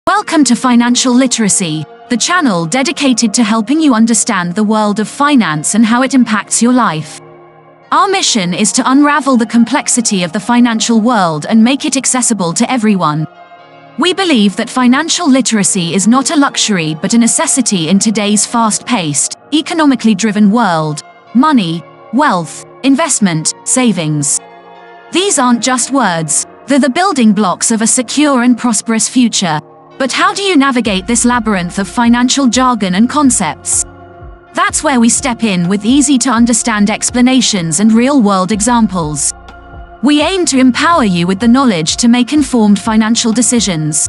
Welcome to Financial Literacy, the channel dedicated to helping you understand the world of finance and how it impacts your life. Our mission is to unravel the complexity of the financial world and make it accessible to everyone. We believe that financial literacy is not a luxury but a necessity in today's fast-paced, economically driven world. Money, wealth, investment, savings. These aren't just words, they're the building blocks of a secure and prosperous future. But how do you navigate this labyrinth of financial jargon and concepts? That's where we step in with easy-to-understand explanations and real-world examples. We aim to empower you with the knowledge to make informed financial decisions.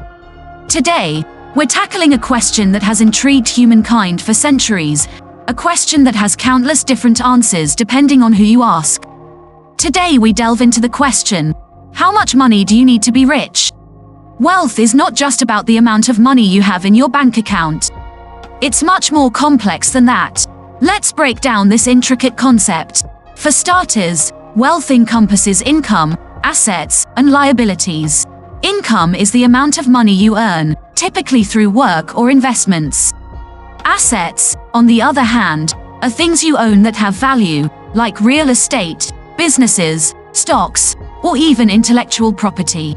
Today, we're tackling a question that has intrigued humankind for centuries, a question that has countless different answers depending on who you ask. Today we delve into the question, how much money do you need to be rich? Wealth is not just about the amount of money you have in your bank account. It's much more complex than that. Let's break down this intricate concept. For starters, wealth encompasses income, assets, and liabilities. Income is the amount of money you earn, typically through work or investments. Assets, on the other hand, are things you own that have value, like real estate, businesses, stocks, or even intellectual property.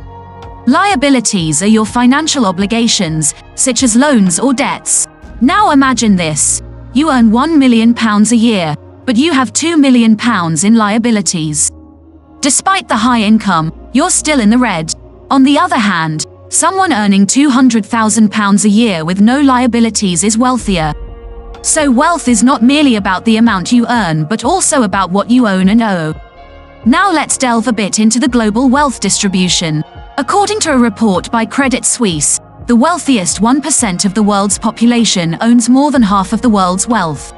Liabilities are your financial obligations, such as loans or debts. Now imagine this. You earn £1 million a year, but you have £2 million in liabilities. Despite the high income, you're still in the red. On the other hand, someone earning £200,000 a year with no liabilities is wealthier. So wealth is not merely about the amount you earn but also about what you own and owe. Now let's delve a bit into the global wealth distribution. According to a report by Credit Suisse, the wealthiest 1% of the world's population owns more than half of the world's wealth.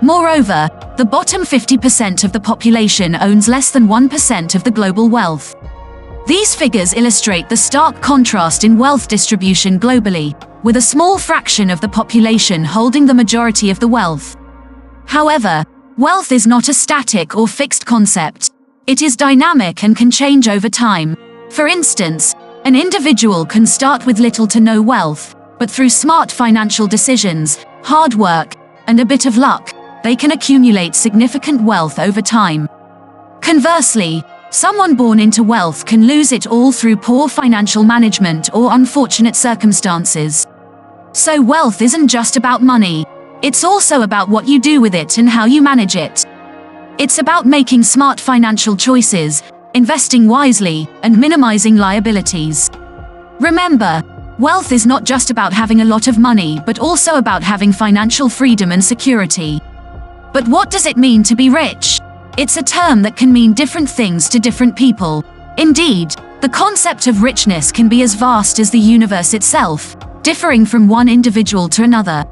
Moreover, the bottom 50% of the population owns less than 1% of the global wealth. These figures illustrate the stark contrast in wealth distribution globally, with a small fraction of the population holding the majority of the wealth. However, wealth is not a static or fixed concept. It is dynamic and can change over time. For instance, an individual can start with little to no wealth, but through smart financial decisions, hard work, and a bit of luck, they can accumulate significant wealth over time. Conversely, someone born into wealth can lose it all through poor financial management or unfortunate circumstances. So wealth isn't just about money, it's also about what you do with it and how you manage it. It's about making smart financial choices, investing wisely, and minimizing liabilities. Remember, wealth is not just about having a lot of money but also about having financial freedom and security. But what does it mean to be rich? It's a term that can mean different things to different people. Indeed, the concept of richness can be as vast as the universe itself, differing from one individual to another.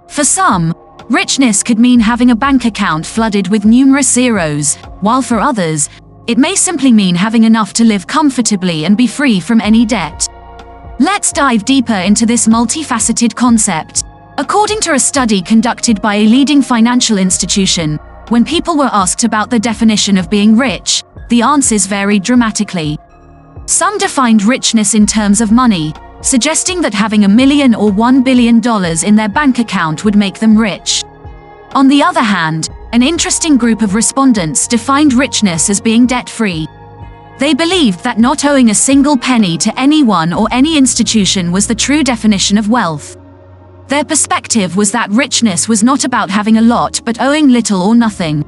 For some, richness could mean having a bank account flooded with numerous zeros, while for others, it may simply mean having enough to live comfortably and be free from any debt. Let's dive deeper into this multifaceted concept. According to a study conducted by a leading financial institution, when people were asked about the definition of being rich, the answers varied dramatically. Some defined richness in terms of money, suggesting that having $1 million or $1 billion in their bank account would make them rich. On the other hand, an interesting group of respondents defined richness as being debt-free. They believed that not owing a single penny to anyone or any institution was the true definition of wealth. Their perspective was that richness was not about having a lot but owing little or nothing.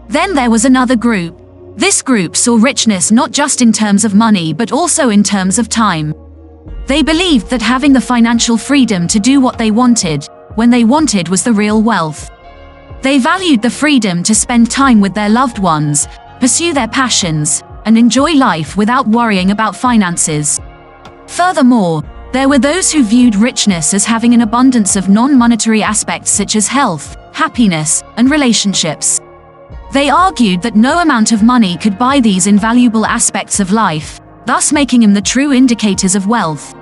Then there was another group. This group saw richness not just in terms of money but also in terms of time. They believed that having the financial freedom to do what they wanted, when they wanted, was the real wealth. They valued the freedom to spend time with their loved ones, pursue their passions, and enjoy life without worrying about finances. Furthermore, there were those who viewed richness as having an abundance of non-monetary aspects such as health, happiness, and relationships. They argued that no amount of money could buy these invaluable aspects of life, thus making them the true indicators of wealth.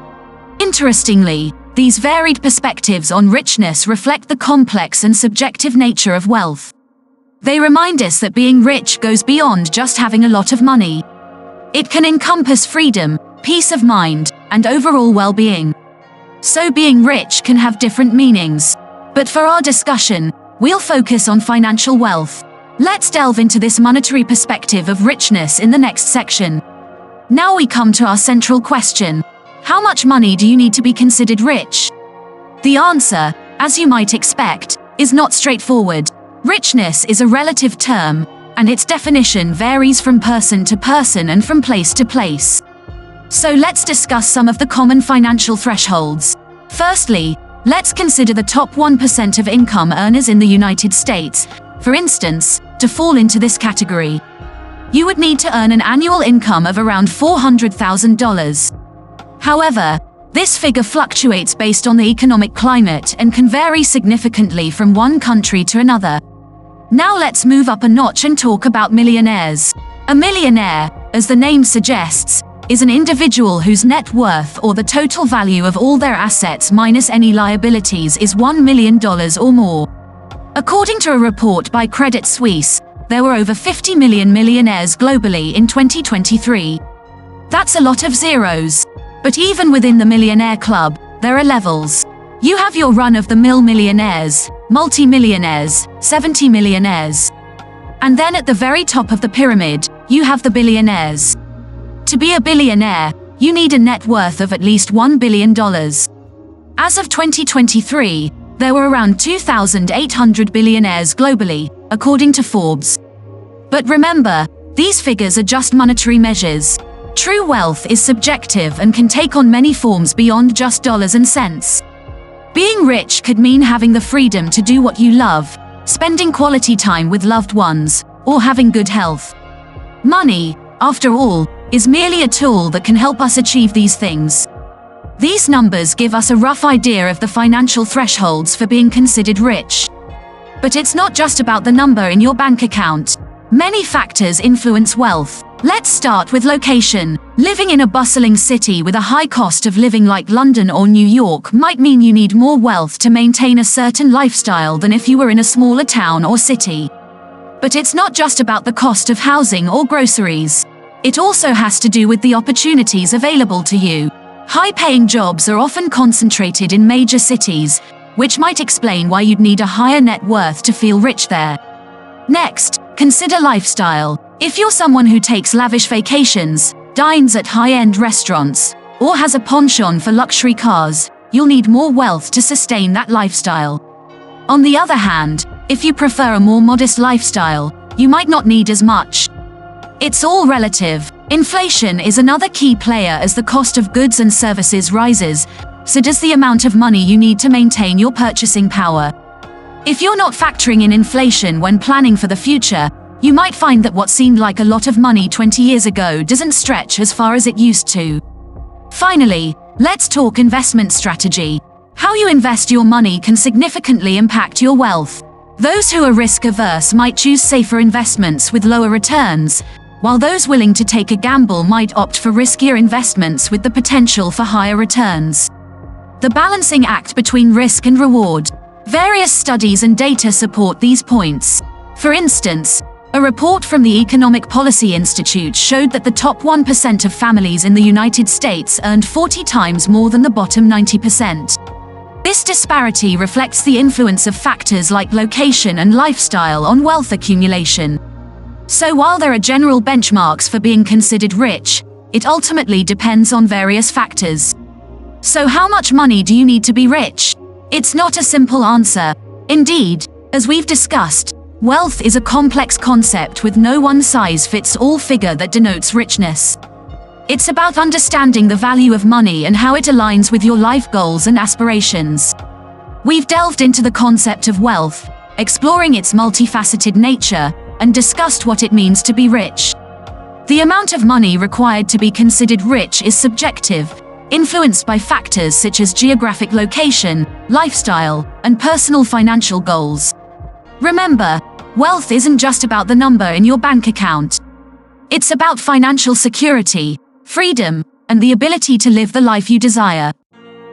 Interestingly, these varied perspectives on richness reflect the complex and subjective nature of wealth. They remind us that being rich goes beyond just having a lot of money. It can encompass freedom, peace of mind, and overall well-being. So being rich can have different meanings. But for our discussion, we'll focus on financial wealth. Let's delve into this monetary perspective of richness in the next section. Now we come to our central question. How much money do you need to be considered rich? The answer, as you might expect, is not straightforward. Richness is a relative term, and its definition varies from person to person and from place to place. So let's discuss some of the common financial thresholds. Firstly, let's consider the top 1% of income earners in the United States. For instance, to fall into this category, you would need to earn an annual income of around $400,000. However, this figure fluctuates based on the economic climate and can vary significantly from one country to another. Now let's move up a notch and talk about millionaires. A millionaire, as the name suggests, is an individual whose net worth or the total value of all their assets minus any liabilities is $1 million or more. According to a report by Credit Suisse, there were over 50 million millionaires globally in 2023. That's a lot of zeros. But even within the millionaire club, there are levels. You have your run-of-the-mill millionaires, multi-millionaires, 70 millionaires. And then at the very top of the pyramid, you have the billionaires. To be a billionaire, you need a net worth of at least $1 billion. As of 2023, there were around 2,800 billionaires globally, according to Forbes. But remember, these figures are just monetary measures. True wealth is subjective and can take on many forms beyond just dollars and cents. Being rich could mean having the freedom to do what you love, spending quality time with loved ones, or having good health. Money, after all, is merely a tool that can help us achieve these things. These numbers give us a rough idea of the financial thresholds for being considered rich. But it's not just about the number in your bank account. Many factors influence wealth. Let's start with location. Living in a bustling city with a high cost of living like London or New York might mean you need more wealth to maintain a certain lifestyle than if you were in a smaller town or city. But it's not just about the cost of housing or groceries. It also has to do with the opportunities available to you. High-paying jobs are often concentrated in major cities, which might explain why you'd need a higher net worth to feel rich there. Next, consider lifestyle. If you're someone who takes lavish vacations, dines at high-end restaurants, or has a penchant for luxury cars, you'll need more wealth to sustain that lifestyle. On the other hand, if you prefer a more modest lifestyle, you might not need as much. It's all relative. Inflation is another key player as the cost of goods and services rises, so does the amount of money you need to maintain your purchasing power. If you're not factoring in inflation when planning for the future, you might find that what seemed like a lot of money 20 years ago doesn't stretch as far as it used to. Finally, let's talk investment strategy. How you invest your money can significantly impact your wealth. Those who are risk-averse might choose safer investments with lower returns, while those willing to take a gamble might opt for riskier investments with the potential for higher returns. The balancing act between risk and reward. Various studies and data support these points. For instance, a report from the Economic Policy Institute showed that the top 1% of families in the United States earned 40 times more than the bottom 90%. This disparity reflects the influence of factors like location and lifestyle on wealth accumulation. So while there are general benchmarks for being considered rich, it ultimately depends on various factors. So how much money do you need to be rich? It's not a simple answer. Indeed, as we've discussed, wealth is a complex concept with no one-size-fits-all figure that denotes richness. It's about understanding the value of money and how it aligns with your life goals and aspirations. We've delved into the concept of wealth, exploring its multifaceted nature, and discussed what it means to be rich. The amount of money required to be considered rich is subjective, influenced by factors such as geographic location, lifestyle, and personal financial goals. Remember, wealth isn't just about the number in your bank account. It's about financial security, freedom, and the ability to live the life you desire.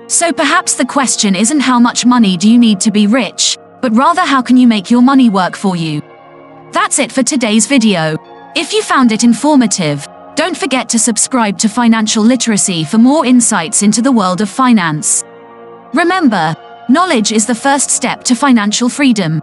So perhaps the question isn't how much money do you need to be rich, but rather how can you make your money work for you. That's it for today's video. If you found it informative, don't forget to subscribe to Financial Literacy for more insights into the world of finance. Remember, knowledge is the first step to financial freedom.